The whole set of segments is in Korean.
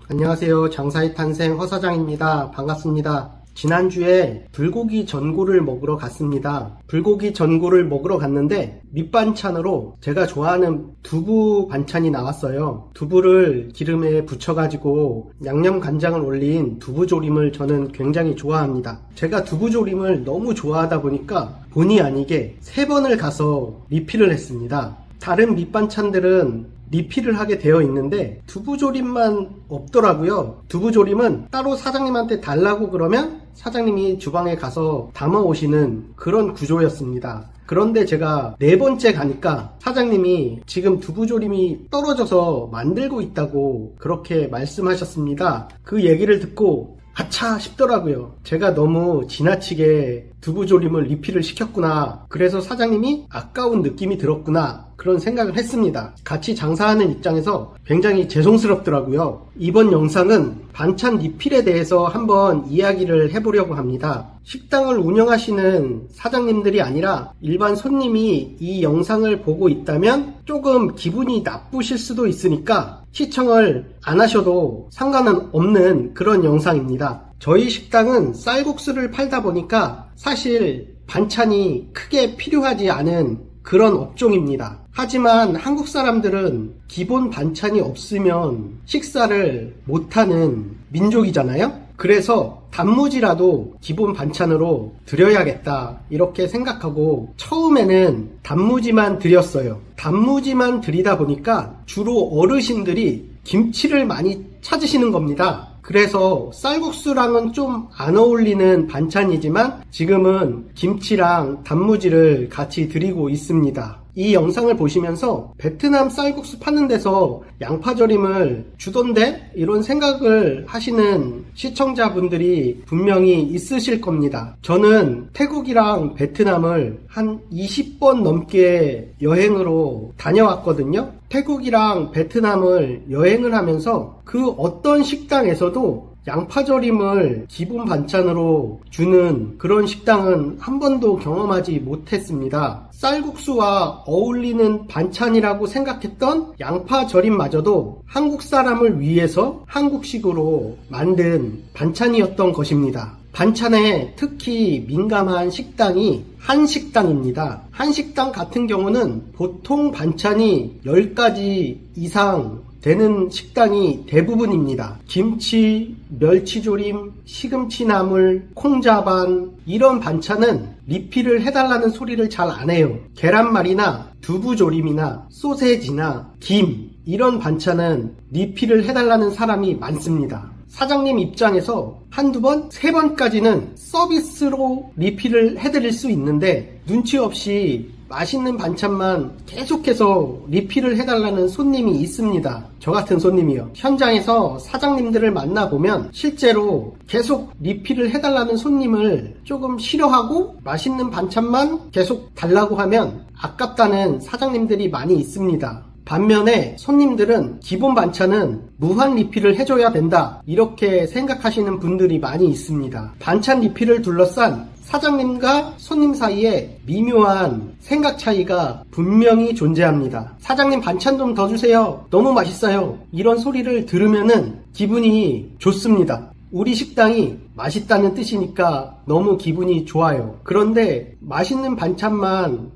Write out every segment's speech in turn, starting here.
안녕하세요. 장사의 탄생 허 사장입니다. 반갑습니다. 지난주에 불고기 전골을 먹으러 갔습니다. 불고기 전골을 먹으러 갔는데 밑반찬으로 제가 좋아하는 두부 반찬이 나왔어요. 두부를 기름에 부쳐가지고 양념 간장을 올린 두부조림을 저는 굉장히 좋아합니다. 제가 두부조림을 너무 좋아하다 보니까 본의 아니게 3번을 가서 리필을 했습니다. 다른 밑반찬들은 리필을 하게 되어 있는데 두부조림만 없더라고요. 두부조림은 따로 사장님한테 달라고 그러면 사장님이 주방에 가서 담아 오시는 그런 구조였습니다. 그런데 제가 4번째 가니까 사장님이 지금 두부조림이 떨어져서 만들고 있다고 그렇게 말씀하셨습니다. 그 얘기를 듣고 아차 싶더라고요. 제가 너무 지나치게 두부조림을 리필을 시켰구나. 그래서 사장님이 아까운 느낌이 들었구나. 그런 생각을 했습니다. 같이 장사하는 입장에서 굉장히 죄송스럽더라고요. 이번 영상은 반찬 리필에 대해서 한번 이야기를 해보려고 합니다. 식당을 운영하시는 사장님들이 아니라 일반 손님이 이 영상을 보고 있다면 조금 기분이 나쁘실 수도 있으니까 시청을 안 하셔도 상관은 없는 그런 영상입니다. 저희 식당은 쌀국수를 팔다 보니까 사실 반찬이 크게 필요하지 않은 그런 업종입니다. 하지만 한국 사람들은 기본 반찬이 없으면 식사를 못하는 민족이잖아요. 그래서 단무지라도 기본 반찬으로 드려야겠다 이렇게 생각하고 처음에는 단무지만 드렸어요. 단무지만 드리다 보니까 주로 어르신들이 김치를 많이 찾으시는 겁니다. 그래서 쌀국수랑은 좀 안 어울리는 반찬이지만 지금은 김치랑 단무지를 같이 드리고 있습니다. 이 영상을 보시면서 베트남 쌀국수 파는 데서 양파절임을 주던데? 이런 생각을 하시는 시청자분들이 분명히 있으실 겁니다. 저는 태국이랑 베트남을 한 20번 넘게 여행으로 다녀왔거든요. 태국이랑 베트남을 여행을 하면서 그 어떤 식당에서도 양파절임을 기본 반찬으로 주는 그런 식당은 한 번도 경험하지 못했습니다. 쌀국수와 어울리는 반찬이라고 생각했던 양파절임마저도 한국 사람을 위해서 한국식으로 만든 반찬이었던 것입니다. 반찬에 특히 민감한 식당이 한식당입니다. 한식당 같은 경우는 보통 반찬이 10가지 이상 되는 식당이 대부분입니다. 김치, 멸치조림, 시금치나물, 콩자반 이런 반찬은 리필을 해달라는 소리를 잘 안 해요. 계란말이나 두부조림이나 소세지나 김 이런 반찬은 리필을 해달라는 사람이 많습니다. 사장님 입장에서 한두 번, 3번까지는 서비스로 리필을 해드릴 수 있는데 눈치 없이 맛있는 반찬만 계속해서 리필을 해달라는 손님이 있습니다. 저 같은 손님이요. 현장에서 사장님들을 만나보면 실제로 계속 리필을 해달라는 손님을 조금 싫어하고 맛있는 반찬만 계속 달라고 하면 아깝다는 사장님들이 많이 있습니다. 반면에 손님들은 기본 반찬은 무한 리필을 해줘야 된다 이렇게 생각하시는 분들이 많이 있습니다. 반찬 리필을 둘러싼 사장님과 손님 사이에 미묘한 생각 차이가 분명히 존재합니다. 사장님 반찬 좀 더 주세요. 너무 맛있어요. 이런 소리를 들으면은 기분이 좋습니다. 우리 식당이 맛있다는 뜻이니까 너무 기분이 좋아요. 그런데 맛있는 반찬만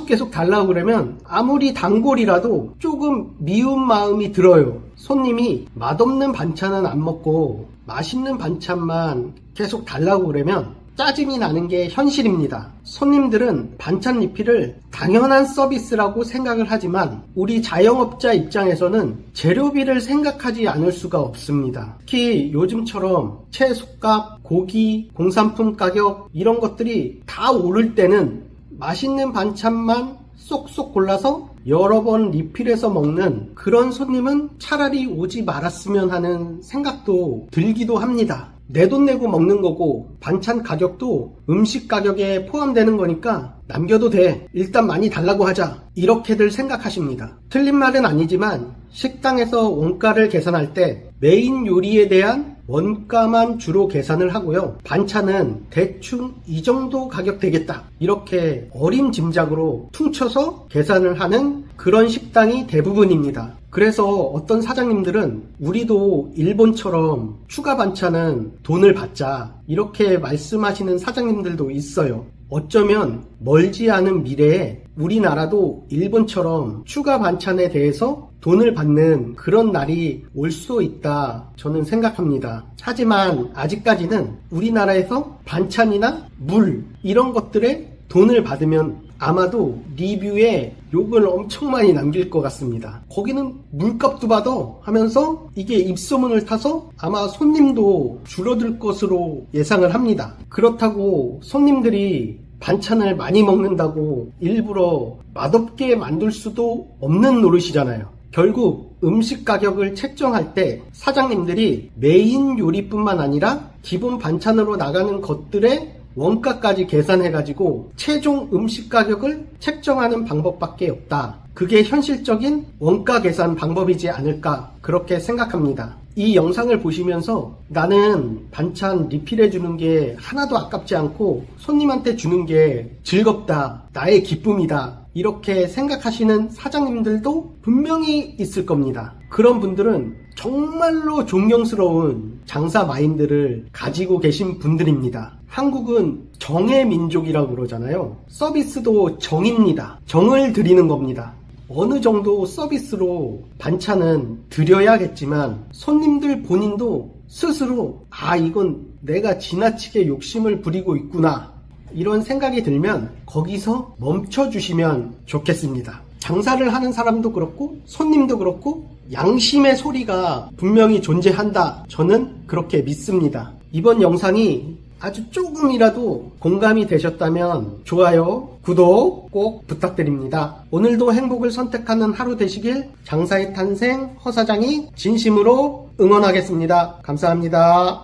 계속 달라고 그러면 아무리 단골이라도 조금 미운 마음이 들어요. 손님이 맛없는 반찬은 안 먹고 맛있는 반찬만 계속 달라고 그러면 짜증이 나는 게 현실입니다. 손님들은 반찬 리필을 당연한 서비스라고 생각을 하지만 우리 자영업자 입장에서는 재료비를 생각하지 않을 수가 없습니다. 특히 요즘처럼 채소값, 고기, 공산품 가격 이런 것들이 다 오를 때는 맛있는 반찬만 쏙쏙 골라서 여러 번 리필해서 먹는 그런 손님은 차라리 오지 말았으면 하는 생각도 들기도 합니다. 내 돈 내고 먹는 거고 반찬 가격도 음식 가격에 포함되는 거니까 남겨도 돼. 일단 많이 달라고 하자. 이렇게들 생각하십니다. 틀린 말은 아니지만 식당에서 원가를 계산할 때 메인 요리에 대한 원가만 주로 계산을 하고요. 반찬은 대충 이 정도 가격 되겠다. 이렇게 어림짐작으로 퉁쳐서 계산을 하는 그런 식당이 대부분입니다. 그래서 어떤 사장님들은 우리도 일본처럼 추가 반찬은 돈을 받자 이렇게 말씀하시는 사장님들도 있어요. 어쩌면 멀지 않은 미래에 우리나라도 일본처럼 추가 반찬에 대해서 돈을 받는 그런 날이 올 수 있다 저는 생각합니다. 하지만 아직까지는 우리나라에서 반찬이나 물 이런 것들에 돈을 받으면 아마도 리뷰에 욕을 엄청 많이 남길 것 같습니다. 거기는 물값도 받아 하면서 이게 입소문을 타서 아마 손님도 줄어들 것으로 예상을 합니다. 그렇다고 손님들이 반찬을 많이 먹는다고 일부러 맛없게 만들 수도 없는 노릇이잖아요. 결국 음식 가격을 책정할 때 사장님들이 메인 요리뿐만 아니라 기본 반찬으로 나가는 것들의 원가까지 계산해가지고 최종 음식 가격을 책정하는 방법밖에 없다. 그게 현실적인 원가 계산 방법이지 않을까 그렇게 생각합니다. 이 영상을 보시면서 나는 반찬 리필해주는 게 하나도 아깝지 않고 손님한테 주는 게 즐겁다, 나의 기쁨이다 이렇게 생각하시는 사장님들도 분명히 있을 겁니다. 그런 분들은 정말로 존경스러운 장사 마인드를 가지고 계신 분들입니다. 한국은 정의 민족이라고 그러잖아요. 서비스도 정입니다. 정을 드리는 겁니다. 어느 정도 서비스로 반찬은 드려야겠지만 손님들 본인도 스스로 이건 내가 지나치게 욕심을 부리고 있구나 이런 생각이 들면 거기서 멈춰주시면 좋겠습니다. 장사를 하는 사람도 그렇고 손님도 그렇고 양심의 소리가 분명히 존재한다 저는 그렇게 믿습니다. 이번 영상이 아주 조금이라도 공감이 되셨다면 좋아요, 구독 꼭 부탁드립니다. 오늘도 행복을 선택하는 하루 되시길 장사의 탄생 허 사장이 진심으로 응원하겠습니다. 감사합니다.